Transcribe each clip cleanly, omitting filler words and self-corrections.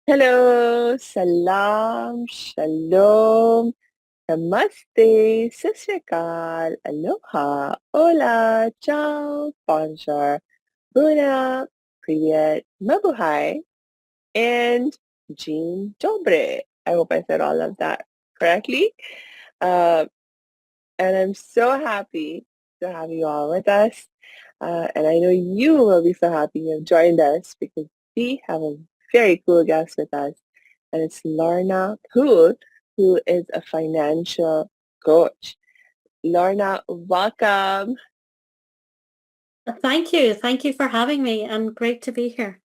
Hello, salam, shalom, namaste, sat sri akal, aloha, hola, ciao, bonjour, buna, привет, mabuhay, and Jean Dobre. I hope I said all of that correctly. Uh, and I'm so happy to have you all with us. And I know you will be so happy you have joined us because we have a very cool guest with us, and it's Lorna Poole, who is a financial coach. Lorna, welcome. Thank you. Thank you for having me and great to be here.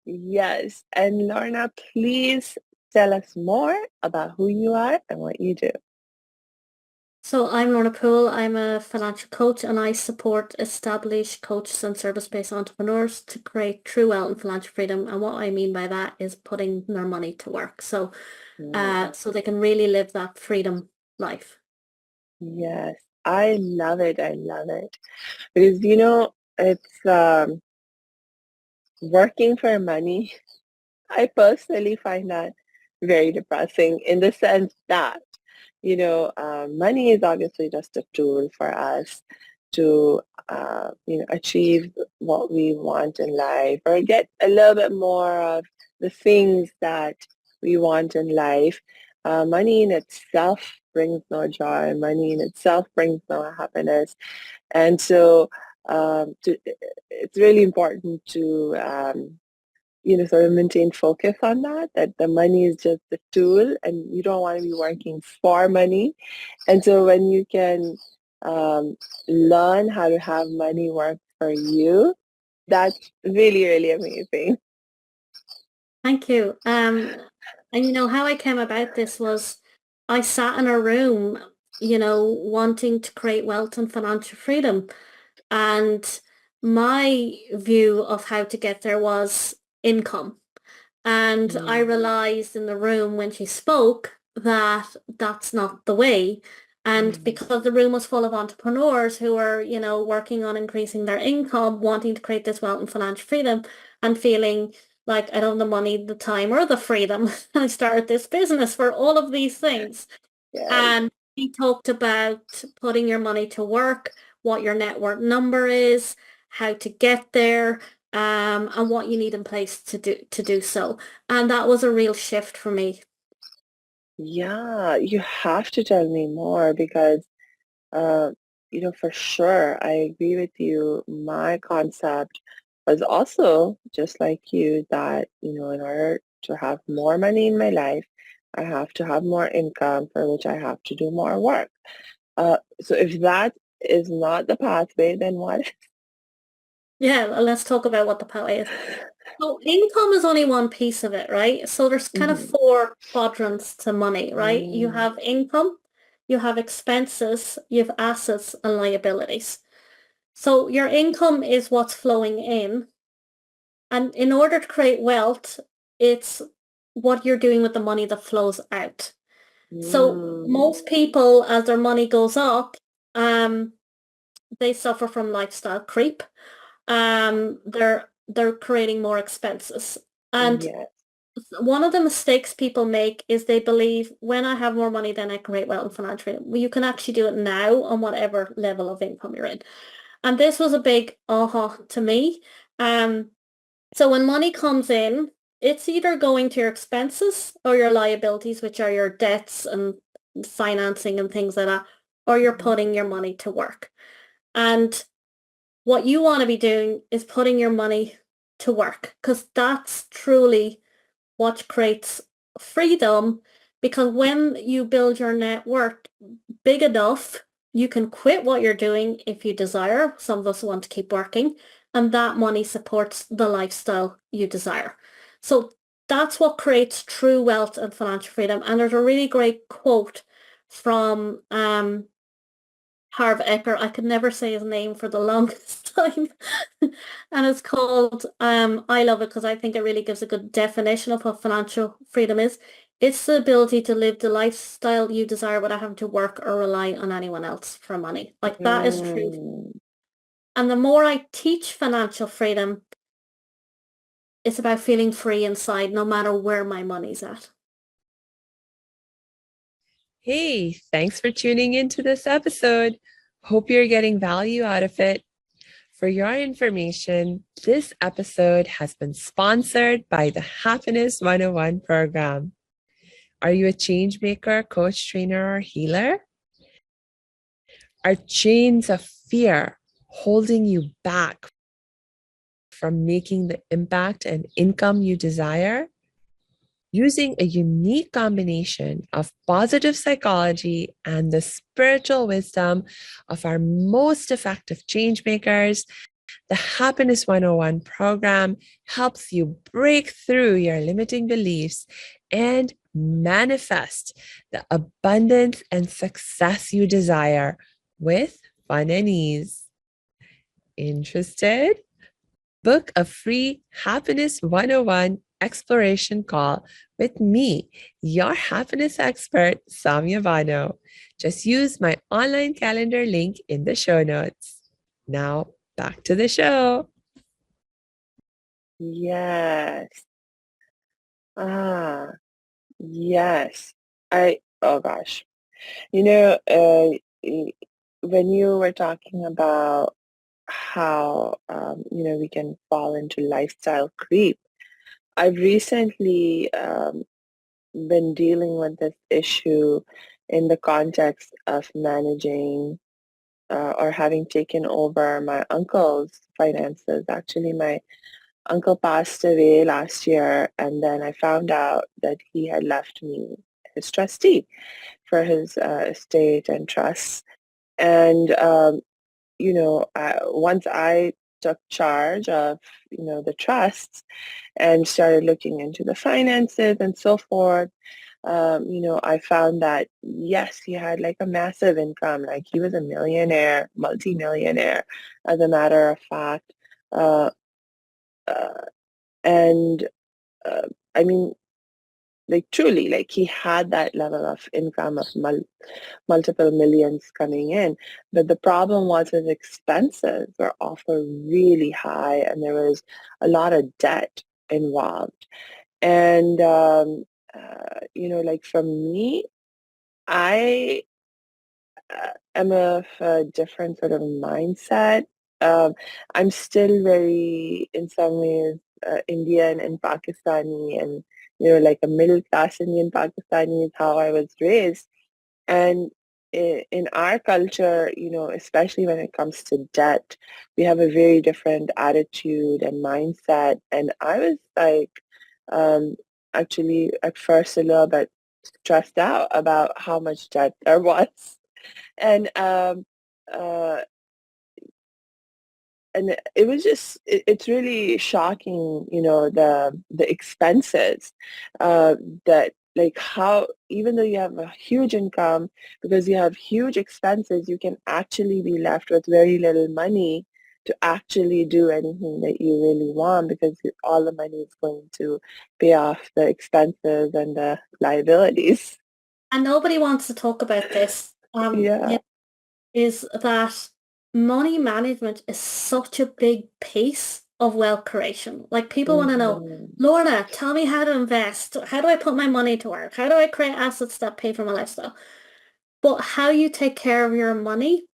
Yes, and Lorna, please tell us more about who you are and what you do. So I'm Lorna Poole. I'm a financial coach and I support established coaches and service-based entrepreneurs to create true wealth and financial freedom. And what I mean by that is putting their money to work. So they can really live that freedom life. Yes, I love it. I love it. Because, it's working for money. I personally find that very depressing in the sense that, money is obviously just a tool for us to, achieve what we want in life or get a little bit more of the things that we want in life. Money in itself brings no joy. Money in itself brings no happiness. And so it's really important to sort of maintain focus on that the money is just a tool and you don't want to be working for money. And so when you can um, learn how to have money work for you, that's really, really amazing. Thank you. And how I came about this was I sat in a room, wanting to create wealth and financial freedom. And my view of how to get there was income. And I Mm, realized in the room when she spoke that that's not the way. And mm, because the room was full of entrepreneurs who were, working on increasing their income, wanting to create this wealth and financial freedom and feeling like I don't have the money, the time, or the freedom. I started this business for all of these things. yes. And he talked about putting your money to work, what your net worth number is, how to get there, and what you need in place to do so. And that was a real shift for me. Yeah, you have to tell me more because Uh, for sure, I agree with you. My concept was also just like you that, in order to have more money in my life, I have to have more income for which I have to do more work. So if that is not the pathway, then what? Yeah, let's talk about what the pathway is. So income is only one piece of it, right? So there's kind of Mhm. four quadrants to money, right? You Mm, have income, you have expenses, you have assets and liabilities. So your income is what's flowing in. And in order to create wealth, it's what you're doing with the money that flows out. So mm, most people, as their money goes up, um, they suffer from lifestyle creep. They're creating more expenses. And yes. one of the mistakes people make is they believe when I have more money, then I create wealth and financial freedom. Well, you can actually do it now on whatever level of income you're in. And this was a big aha to me. Um, so when money comes in, it's either going to your expenses or your liabilities, which are your debts and financing and things like that, or you're Mhm. putting your money to work. And what you want to be doing is putting your money to work because that's truly what creates freedom. Because when you build your net worth big enough, you can quit what you're doing if you desire. Some of us want to keep working, and that money supports the lifestyle you desire. So that's what creates true wealth and financial freedom. And there's a really great quote from Harv Eker. I could never say his name for the longest time. And it's called I love it because I think it really gives a good definition of what financial freedom is. It's the ability to live the lifestyle you desire without having to work or rely on anyone else for money. Like that is true. Mm, And the more I teach financial freedom, it's about feeling free inside no matter where my money's at. Hey, thanks for tuning into this episode. Hope you're getting value out of it. For your information, this episode has been sponsored by the Happiness 101 program. Are you a change maker, coach, trainer, or healer? Are chains of fear holding you back from making the impact and income you desire? Using a unique combination of positive psychology and the spiritual wisdom of our most effective change makers, the Happiness 101 program helps you break through your limiting beliefs and manifest the abundance and success you desire with fun and ease. Interested? Book a free Happiness 101 exploration call with me, your happiness expert, Samia Bano. Just use my online calendar link in the show notes. Now, back to the show. Yes. Ah, yes. Oh gosh. You know, when you were talking about how, we can fall into lifestyle creep, I've recently been dealing with this issue in the context of managing or having taken over my uncle's finances. Actually, my uncle passed away last year, and then I found out that he had left me his trustee for his estate and trusts. And once I took charge of, the trusts and started looking into the finances and so forth, I found that yes, he had like a massive income, like he was a millionaire, multimillionaire, as a matter of fact. Uh, uh, and uh, I mean, like truly, like he had that level of income of multiple millions coming in. But the problem was his expenses were often really high and there was a lot of debt involved. And, like for me, I am of a different sort of mindset. Um, I'm still very, in some ways, Indian and Pakistani, and like a middle class Indian Pakistani is how I was raised. And in our culture, especially when it comes to debt, we have a very different attitude and mindset. And I was like, um, actually, at first a little bit stressed out about how much debt there was. And uh, and it was just it's really shocking, the expenses uh, that like how even though you have a huge income, because you have huge expenses, you can actually be left with very little money to actually do anything that you really want, because all the money is going to pay off the expenses and the liabilities. And nobody wants to talk about this. Yeah. Is that money management is such a big piece of wealth creation. Like people want to know, Mhm. Lorna, tell me how to invest. How do I put my money to work? How do I create assets that pay for my lifestyle? But how you take care of your money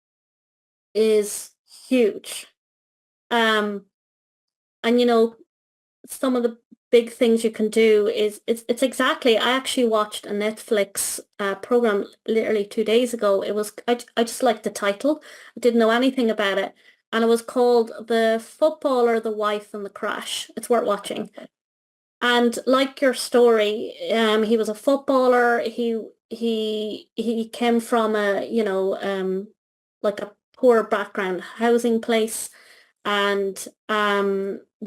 is huge. Um, and some of the big things you can do is it's exactly. I actually watched a Netflix program literally 2 days ago. It was I just liked the title. I didn't know anything about it, and it was called The Footballer, the Wife, and the Crash. It's worth watching. And like your story, he was a footballer. He came from a like a poor background housing place, and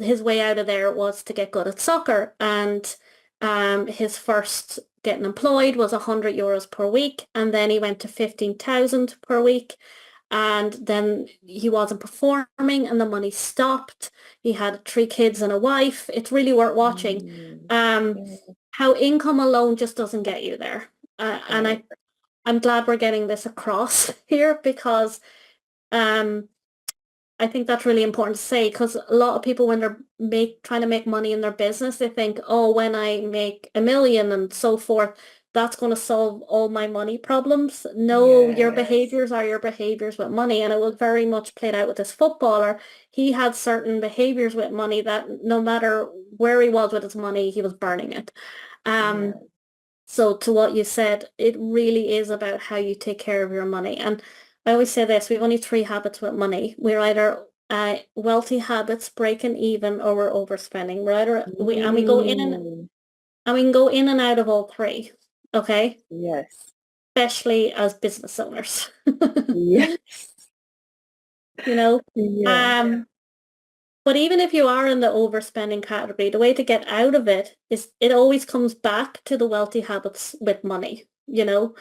his way out of there was to get good at soccer. And his first getting employed was €100 per week, and then he went to 15,000 per week, and then he wasn't performing, and the money stopped. He had 3 kids and a wife. It's really worth watching. Mm. Um, Yeah, how income alone just doesn't get you there. And right. I'm glad we're getting this across here because um, I think that's really important to say, because a lot of people, when they're trying to make money in their business, they think, oh, when I make 1 million and so forth, that's going to solve all my money problems. No, your Yes. behaviors are your behaviors with money. And it was very much played out with this footballer. He had certain behaviors with money that no matter where he was with his money, he was burning it. Yeah. So to what you said, it really is about how you take care of your money. And I always say this, we've only three habits with money. We're either wealthy habits, breaking even, or we're overspending. We're either and we go in Mm. and we can go in and out of all three. Okay? Yes. Especially as business owners. Yes. You know? Yeah. Um, But even if you are in the overspending category, the way to get out of it is it always comes back to the wealthy habits with money, you know?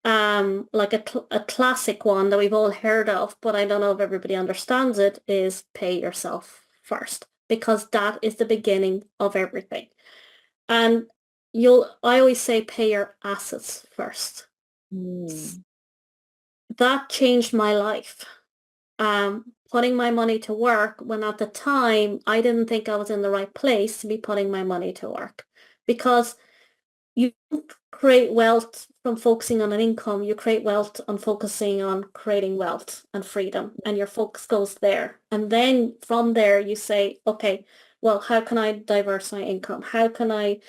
Like a classic one that we've all heard of, but I don't know if everybody understands it, is pay yourself first, because that is the beginning of everything. And I always say pay your assets first. Mm. That changed my life. Putting my money to work when at the time I didn't think I was in the right place to be putting my money to work, because you don't create wealth from focusing on an income. You create wealth on focusing on creating wealth and freedom, and your focus goes there. And then from there you say, okay, well, how can I diverse my income? How can I,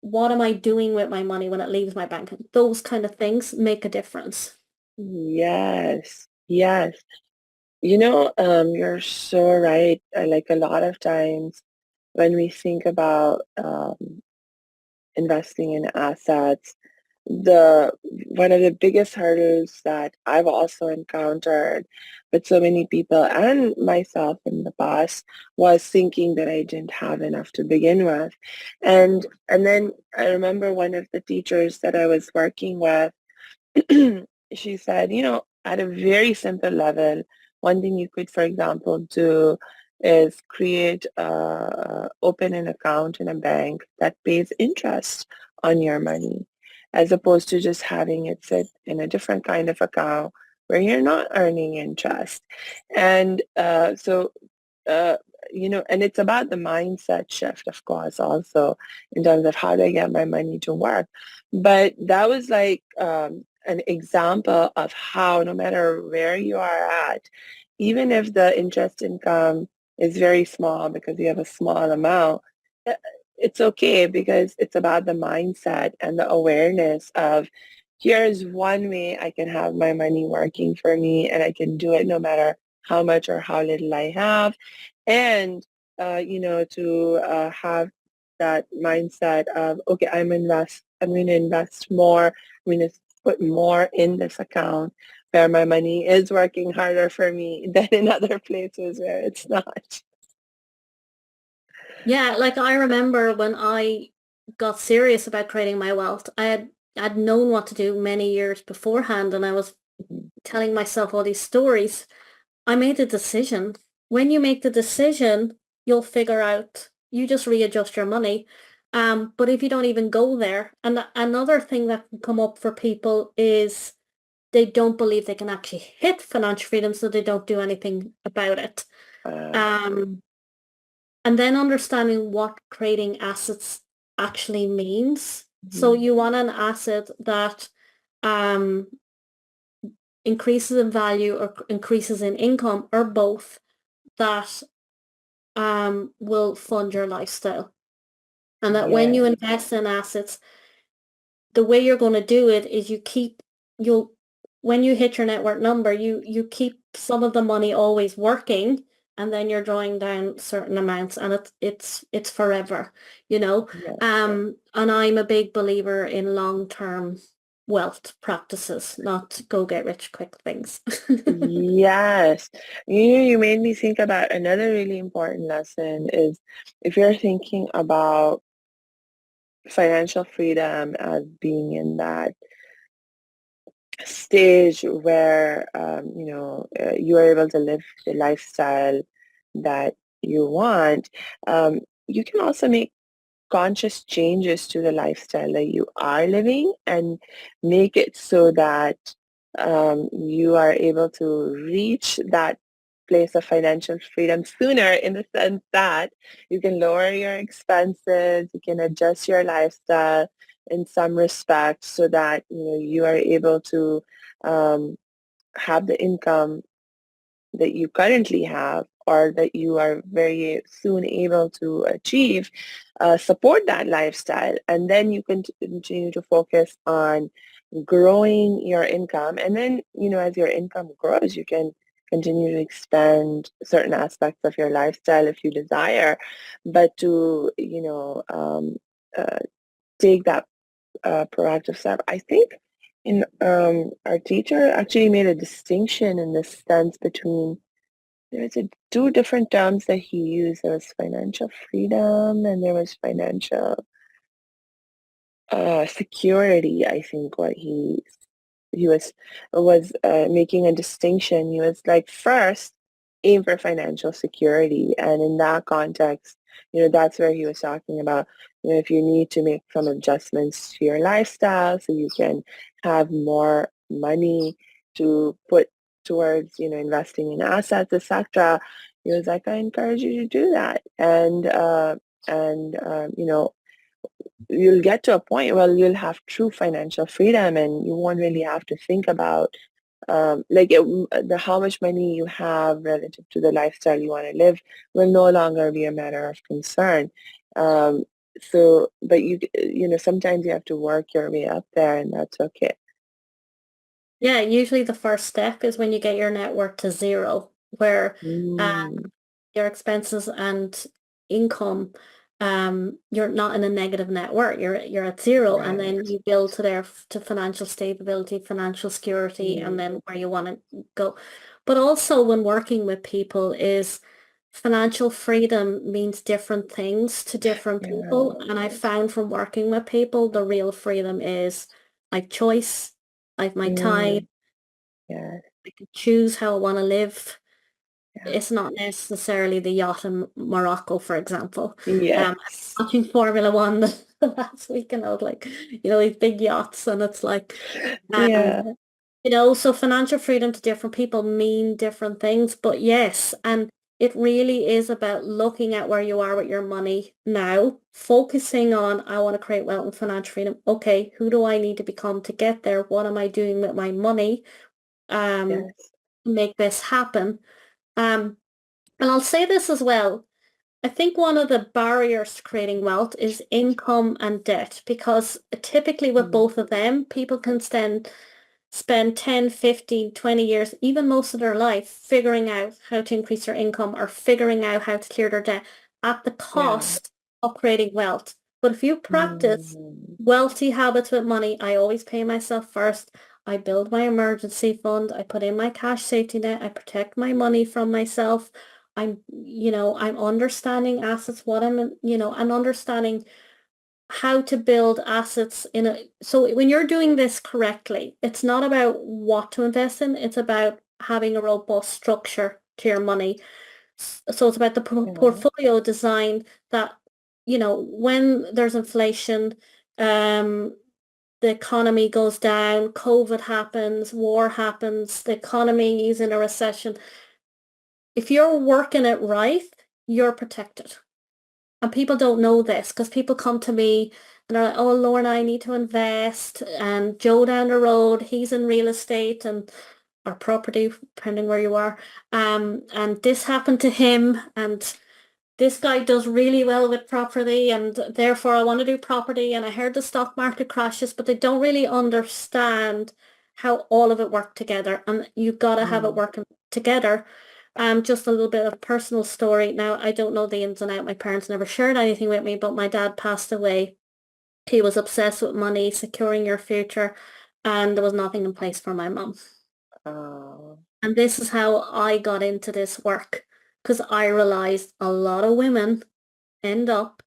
what am I doing with my money when it leaves my bank? Those kind of things make a difference. Yes. Yes. You're so right. Like a lot of times when we think about investing in assets, the one of the biggest hurdles that I've also encountered with so many people and myself in the past was thinking that I didn't have enough to begin with. And then I remember one of the teachers that I was working with, she said, at a very simple level, one thing you could, for example, do is open an account in a bank that pays interest on your money, as opposed to just having it sit in a different kind of account where you're not earning interest. And uh, and it's about the mindset shift, of course, also in terms of how do I get my money to work. But that was like an example of how no matter where you are at, even if the interest income is very small because you have a small amount, uh, it's okay because it's about the mindset and the awareness of here's one way I can have my money working for me and I can do it no matter how much or how little I have. And, to have that mindset of, okay, I'm going to invest more. I'm going to put more in this account where my money is working harder for me than in other places where it's not. Yeah, like I remember when I got serious about creating my wealth, I'd known what to do many years beforehand, and I was telling myself all these stories. I made a decision. When you make the decision, you'll figure out, you just readjust your money. But if you don't even go there, and another thing that can come up for people is they don't believe they can actually hit financial freedom, so they don't do anything about it. Uh, Um, and then understanding what creating assets actually means. So mhm. you want an asset that um, increases in value or increases in income, or both, that will fund your lifestyle. And that when you Yes. invest in assets, the way you're going to do it is you'll when you hit your net worth number, you keep some of the money always working, and then you're drawing down certain amounts, and it's forever, you know. Yes. And I'm a big believer in long-term wealth practices, not go get rich quick things. Yes. You made me think about another really important lesson is if you're thinking about financial freedom as being in that stage where you are able to live the lifestyle that you want, you can also make conscious changes to the lifestyle that you are living and make it so that you are able to reach that place of financial freedom sooner, in the sense that you can lower your expenses, you can adjust your lifestyle in some respect so that you are able to um, have the income that you currently have or that you are very soon able to achieve, support that lifestyle. And then you can continue to focus on growing your income. And then, as your income grows, you can continue to expand certain aspects of your lifestyle if you desire. But to, uh, take that proactive step, I think our teacher actually made a distinction in this sense between there's two different terms that he used. There was financial freedom and there was financial security. I think what he was making a distinction. He was like, first, aim for financial security, and in that context, that's where he was talking about, if you need to make some adjustments to your lifestyle so you can have more money to put towards, investing in assets, etc. He was like, I encourage you to do that, and you'll get to a point where you'll have true financial freedom and you won't really have to think about how much money you have relative to the lifestyle you want to live will no longer be a matter of concern. Um, but sometimes you have to work your way up there, and that's okay. Yeah, usually the first step is when you get your net worth to zero, where Mm, your expenses and income, you're not in a negative net worth. You're at zero, and then right. you build to financial stability, financial security, and Mm, then where you want to go. But also when working with people is financial freedom means different things to different yeah. people. And I found from working with people, the real freedom is I have choice, I have my time, Mm, yeah. I can choose how I want to live. Yeah. It's not necessarily the yacht in Morocco, for example. Yes. Watching Formula One last week, and I was like, these big yachts, and it's like, um, Yeah. so financial freedom to different people mean different things, but yes, and it really is about looking at where you are with your money now, focusing on, I want to create wealth and financial freedom. Okay, who do I need to become to get there? What am I doing with my money? Yes. To make this happen. Um, and I'll say this as well. I think one of the barriers to creating wealth is income and debt, because typically with Mm, both of them, people can spend 10, 15, 20 years, even most of their life, figuring out how to increase their income or figuring out how to clear their debt at the yeah. cost of creating wealth. But if you practice Mm, wealthy habits with money, I always pay myself first. I build my emergency fund. I put in my cash safety net. I protect my money from myself. I'm understanding assets, and understanding how to build assets so when you're doing this correctly, it's not about what to invest in, it's about having a robust structure to your money. So it's about the yeah. portfolio design that, when there's inflation, um, the economy goes down, COVID happens, war happens, the economy is in a recession. If you're working it right, you're protected. And people don't know this because people come to me and they're like, oh, Lorna, I need to invest. And Joe down the road, he's in real estate and or property, depending where you are. And this happened to him. And this guy does really well with property. And therefore, I want to do property. And I heard the stock market crashes, but they don't really understand how all of it worked together. And you've got to have it Mm, working together. Just a little bit of personal story. Now, I don't know the ins and outs. My parents never shared anything with me, but my dad passed away. He was obsessed with money, securing your future, and there was nothing in place for my mum. oh, And this is how I got into this work, because I realized a lot of women end up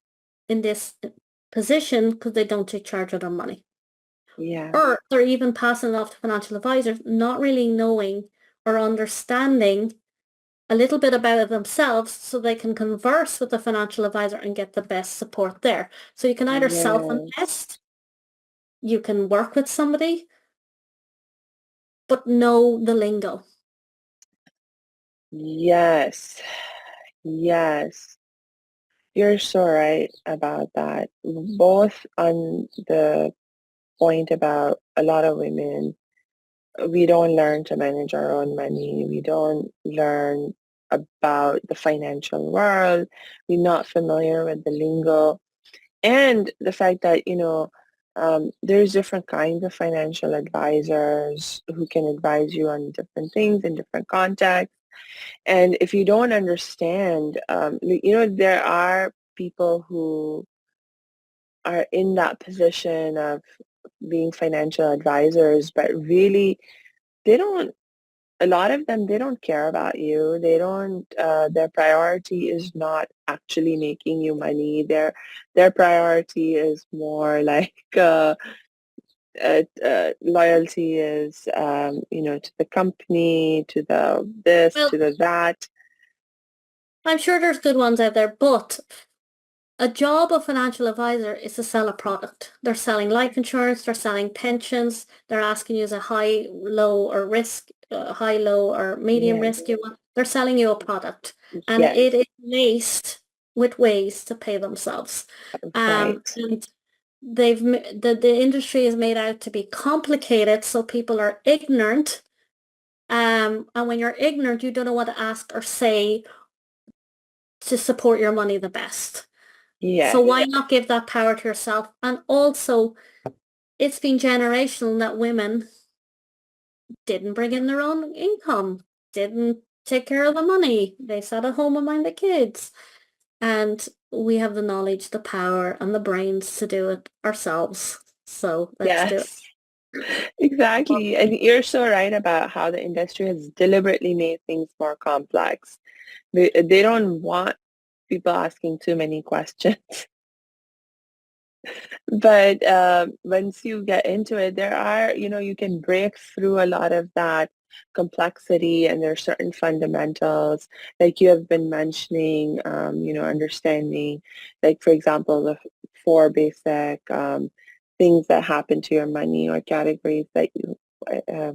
in this position because they don't take charge of their money. yeah. Or they're even passing it off to financial advisors, not really knowing or understanding a little bit about it themselves so they can converse with the financial advisor and get the best support there. So you can either Yes. self-invest, you can work with somebody, but know the lingo. Yes. Yes. You're so right about that. Both on the point about a lot of women, we don't learn to manage our own money. We don't learn about the financial world. We're not familiar with the lingo. And the fact that, there's different kinds of financial advisors who can advise you on different things in different contexts. And if you don't understand, there are people who are in that position of being financial advisors, but really they don't, a lot of them, they don't care about you. They don't, their priority is not actually making you money. Their priority is more like, loyalty is, to the company, to the this, Well, to the that. I'm sure there's good ones out there, but a job of financial advisor is to sell a product. They're selling life insurance, they're selling pensions, they're asking you as a high, low, or risk, high, low, or medium Yes, risk you want. They're selling you a product, and yes, it is laced with ways to pay themselves. right. And the industry is made out to be complicated, so people are ignorant. And when you're ignorant, you don't know what to ask or say to support your money the best. So Yes, why not give that power to yourself? And also, it's been generational that women didn't bring in their own income, didn't take care of the money. They sat at home and mind the kids. And we have the knowledge, the power, and the brains to do it ourselves. So let's do it. yes, exactly. And you're so right about how the industry has deliberately made things more complex. They don't want people asking too many questions. But once you get into it, there are, you can break through a lot of that complexity, and there are certain fundamentals, like you have been mentioning, understanding, like, for example, the four basic things that happen to your money, or categories that you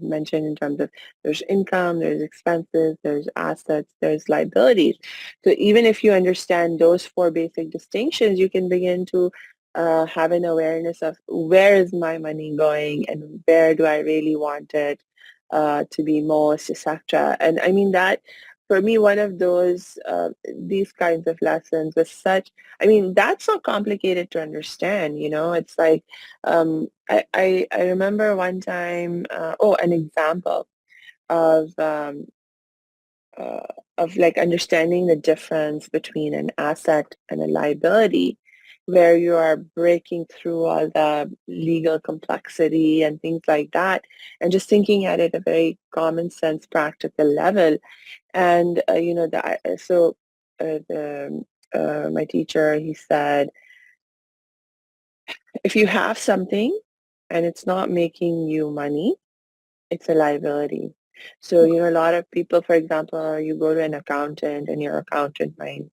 mentioned, in terms of there's income, there's expenses, there's assets, there's liabilities. So even if you understand those four basic distinctions, you can begin to have an awareness of where is my money going and where do I really want it to be most, etc. And I mean that for me, one of those these kinds of lessons was such. I mean, that's not complicated to understand. It's like I remember one time. An example of uh, like understanding the difference between an asset and a liability, where you are breaking through all the legal complexity and things like that, and just thinking at it a very common sense, practical level. And my teacher, he said, if you have something and it's not making you money, it's a liability. So, a lot of people, for example, you go to an accountant and your accountant might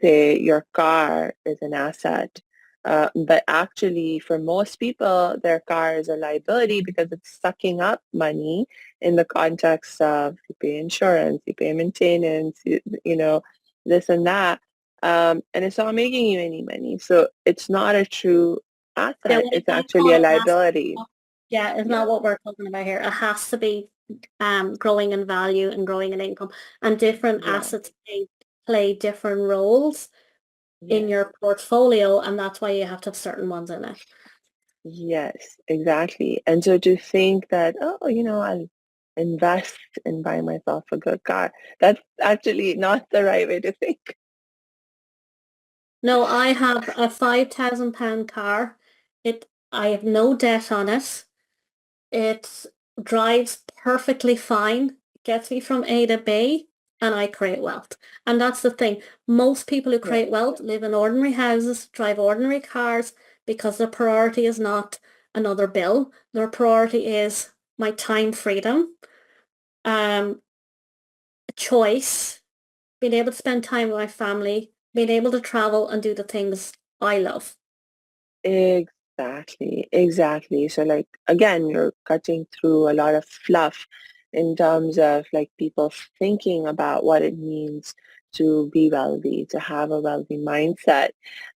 say your car is an asset. But actually, for most people, their car is a liability because it's sucking up money in the context of you pay insurance, you pay maintenance, this and that. And it's not making you any money. So it's not a true Yeah, asset. when It's I actually call a it asset, liability. yeah, it's Yeah. not what we're talking about here. It has to be growing in value and growing in income. And different Yeah. assets play different roles in Yes. your portfolio, and that's why you have to have certain ones in it. Yes, exactly. And so to think that, oh, I'll invest and buy myself a good car, that's actually not the right way to think. No, I have a £5,000 car. I have no debt on it. It drives perfectly fine, gets me from A to B, and I create wealth. And that's the thing. Most people who Yeah. create wealth live in ordinary houses, drive ordinary cars, because their priority is not another bill. Their priority is my time freedom, um, choice, being able to spend time with my family, being able to travel and do the things I love. Exactly, exactly. So like again, you're cutting through a lot of fluff in terms of like people thinking about what it means to be wealthy, to have a wealthy mindset.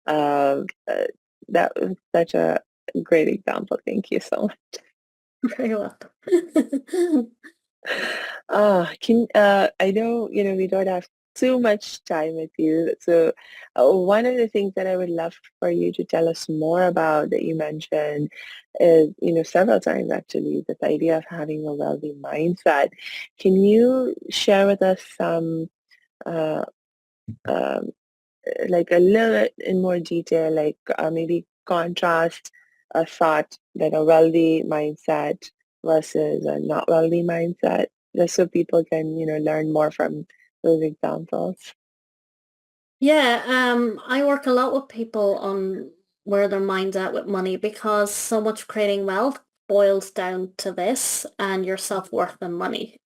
Uh, uh, that was such a great example. Thank you so much. Very welcome. Can I know, we don't have too much time with you. So one of the things that I would love for you to tell us more about that you mentioned is, several times actually, this idea of having a wealthy mindset. Can you share with us some uh, um, like a little bit in more detail, like maybe contrast a thought that a wealthy mindset versus a not wealthy mindset, just so people can, learn more from those examples. Yeah, I work a lot with people on where their mind's at with money because so much creating wealth boils down to this and your self-worth and money.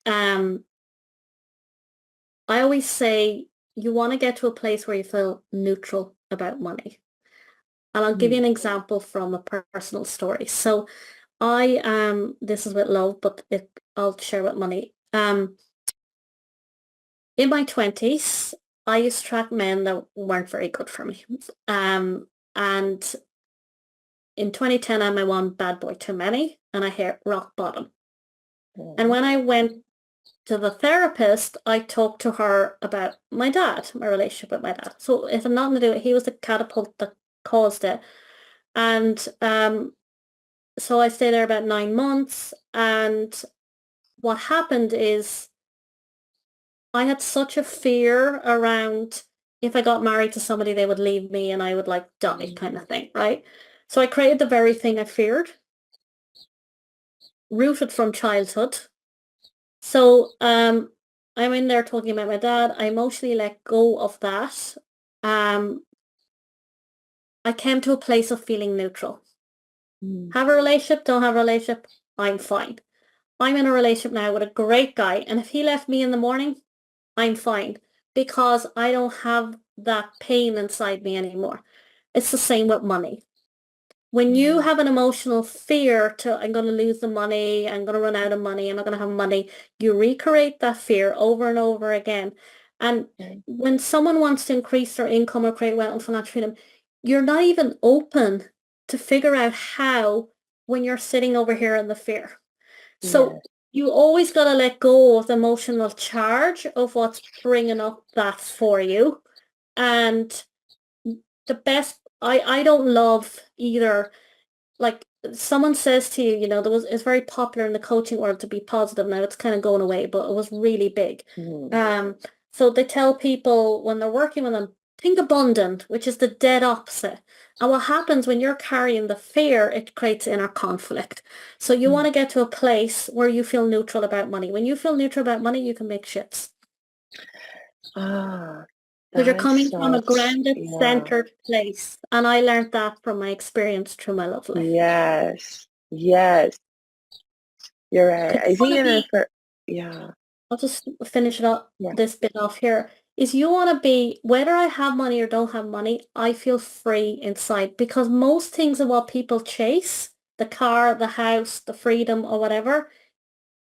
I always say you want to get to a place where you feel neutral about money. And I'll give you Mm, an example from a personal story. So I this is with love, but I'll share with money. In my 20s, I used to attract men that weren't very good for me. And in 2010, I'm my one bad boy too many, and I hit rock bottom. And mm, when I went to the therapist, I talked to her about my dad, my relationship with my dad. So it had nothing to do with, he was the catapult that caused it. And so I stayed there about 9 months. And what happened is I had such a fear around if I got married to somebody, they would leave me and I would like die mm, kind of thing, right? So I created the very thing I feared, rooted from childhood. So I'm in there talking about my dad. I emotionally let go of that. Um, I came to a place of feeling neutral. mm, Have a relationship, don't have a relationship, I'm fine. I'm in a relationship now with a great guy, and if he left me in the morning, I'm fine because I don't have that pain inside me anymore. It's the same with money. When you mm, have an emotional fear to, I'm going to lose the money, I'm going to run out of money, I'm not going to have money, you recreate that fear over and over again. And mm, when someone wants to increase their income or create wealth and financial freedom, you're not even open to figure out how when you're sitting over here in the fear. yeah, So you always got to let go of the emotional charge of what's bringing up that for you. And the best, I don't love either, like someone says to you, it's very popular in the coaching world to be positive. Now it's kind of going away, but it was really big. mm, Um, so they tell people when they're working with them, think abundant, which is the dead opposite. And what happens when you're carrying the fear, it creates inner conflict. So you want mm. to get to a place where you feel neutral about money. When you feel neutral about money, you can make shifts. Ah, Because you're that is coming from a such, grounded, yeah, centered place. And I learned that from my experience through my love life. yes, yes, you're right. Because I you want think to in a, be, for, yeah, I'll just finish it up, yeah, this bit off here, is you want to be, whether I have money or don't have money, I feel free inside because most things of what people chase, the car, the house, the freedom or whatever,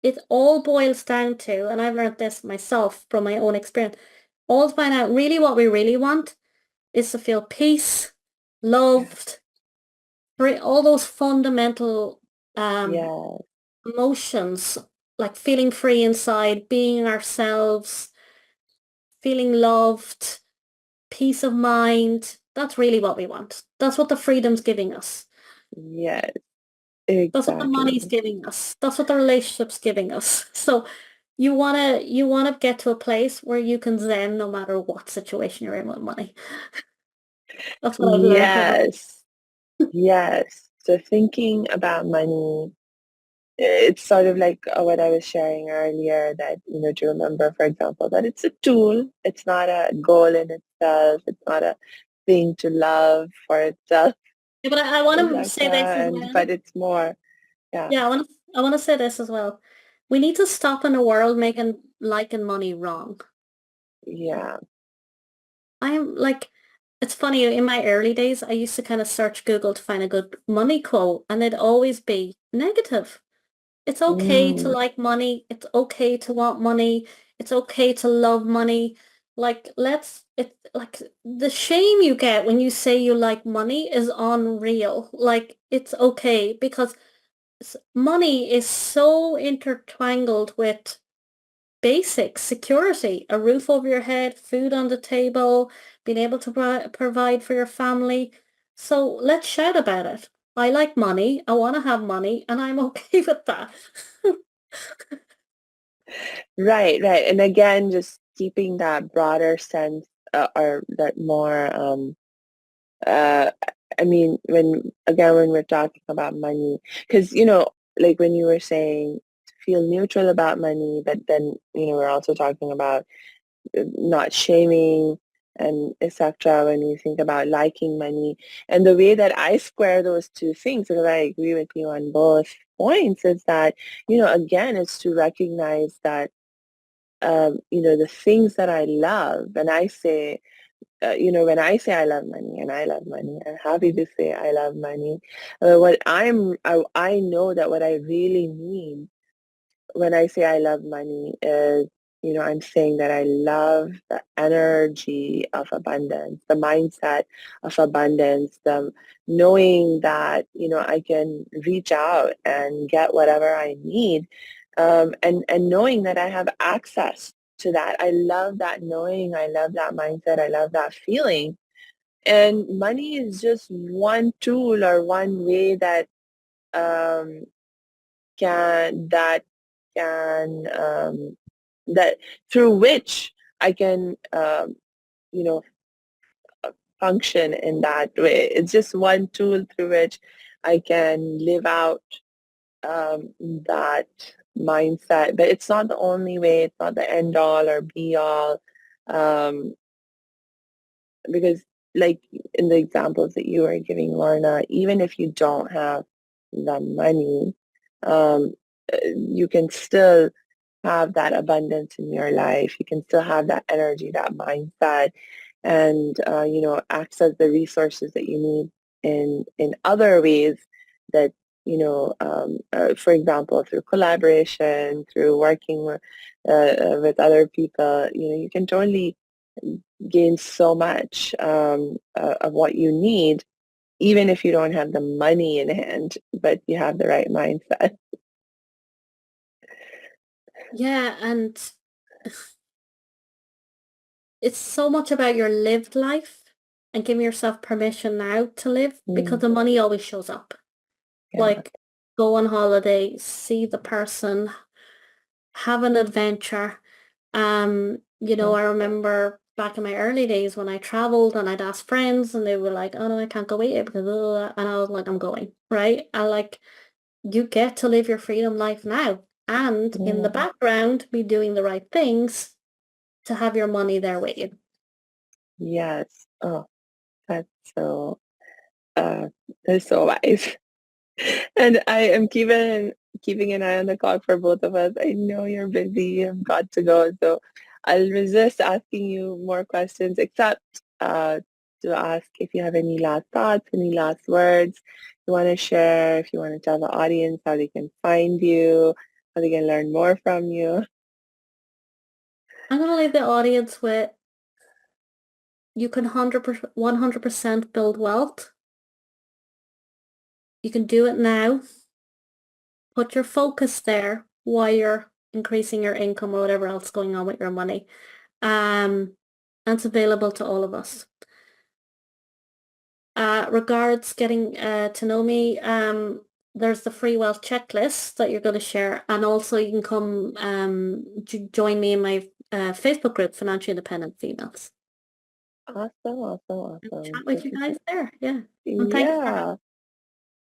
it all boils down to, and I've learned this myself from my own experience, all to find out really what we really want is to feel peace, yeah, loved, free, all those fundamental um, yeah, emotions, like feeling free inside, being ourselves, feeling loved, peace of mind. That's really what we want. That's what the freedom's giving us. yes, That's what the money's exactly. giving us. That's what the relationship's giving us. So you wanna get to a place where you can zen no matter what situation you're in with money. That's what I've learned over. Yes, yes. So thinking about money, it's sort of like what I was sharing earlier that, to remember, for example, that it's a tool. It's not a goal in itself. It's not a thing to love for itself, Yeah, but I want to say this etc. as And but well. it's more, yeah, Yeah, I want to say this as well. We need to stop in the world making liking money wrong. yeah, I'm like, it's funny, in my early days, I used to kind of search Google to find a good money quote, and it'd always be negative. It's okay to like money. It's okay to want money. It's okay to love money. Like, it's like the shame you get when you say you like money is unreal. Like, it's okay because money is so intertwined with basic security, a roof over your head, food on the table, being able to provide for your family. So let's shout about it. I like money. I want to have money, and I'm okay with that. Right, right. And again, just keeping that broader sense, or that more, uh, I mean, when we're talking about money, because, like when you were saying to feel neutral about money, but then, we're also talking about not shaming and etc. when we think about liking money. And the way that I square those two things, because I agree with you on both points, is that, again, it's to recognize that, the things that I love, and I say, when I say I love money, and I love money, I'm happy to say I love money. I know that what I really mean when I say I love money is, I'm saying that I love the energy of abundance, the mindset of abundance, the knowing that, I can reach out and get whatever I need, and knowing that I have access to that. I love that knowing. I love that mindset. I love that feeling. And money is just one tool or one way um, that can that through which I can you know function in that way. It's just one tool through which I can live out that mindset, but it's not the only way. It's not the end all or be all, um, because like in the examples that you were giving, Lorna, even if you don't have the money, um, you can still have that abundance in your life. You can still have that energy, that mindset, and access the resources that you need in other ways that for example, through collaboration, through working with other people. You can totally gain so much of what you need, even if you don't have the money in hand, but you have the right mindset. Yeah, and it's so much about your lived life and giving yourself permission now to live because Mm, the money always shows up. yeah. Like, go on holiday, see the person, have an adventure. I remember back in my early days when I traveled and I'd ask friends and they were like, "Oh no, I can't go with you because," and I was like, "I'm going," right? I like, you get to live your freedom life now and in the Yeah. background be doing the right things to have your money there with you. Yes. Oh, that's so uh that's so wise. And I am keeping an eye on the clock for both of us. I know you're busy, you've got to go, so I'll resist asking you more questions, except to ask if you have any last thoughts, any last words you want to share, if you want to tell the audience how they can find you, how they can learn more from you. I'm gonna leave the audience with, you can 100% build wealth. You can do it now. Put your focus there while you're increasing your income or whatever else going on with your money. And it's available to all of us. Regards getting to know me, there's the free wealth checklist that you're going to share, and also you can come join me in my Facebook group, Financially Independent Females. Awesome, awesome, And awesome. chat with This you is, guys there, yeah. And thanks for having yeah.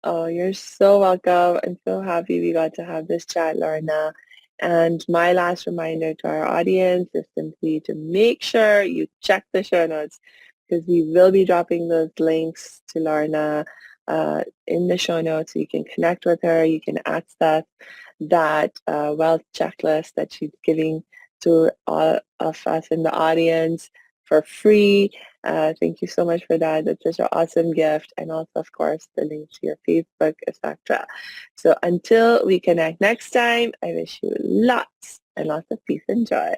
Oh, you're so welcome. I'm so happy we got to have this chat, Lorna. And my last reminder to our audience is simply to make sure you check the show notes, because we will be dropping those links to Lorna in the show notes. So you can connect with her. You can access that wealth checklist that she's giving to all of us in the audience for free. Thank you so much for that. That's such an awesome gift. And also, of course, the link to your Facebook, etc. So until we connect next time, I wish you lots and lots of peace and joy.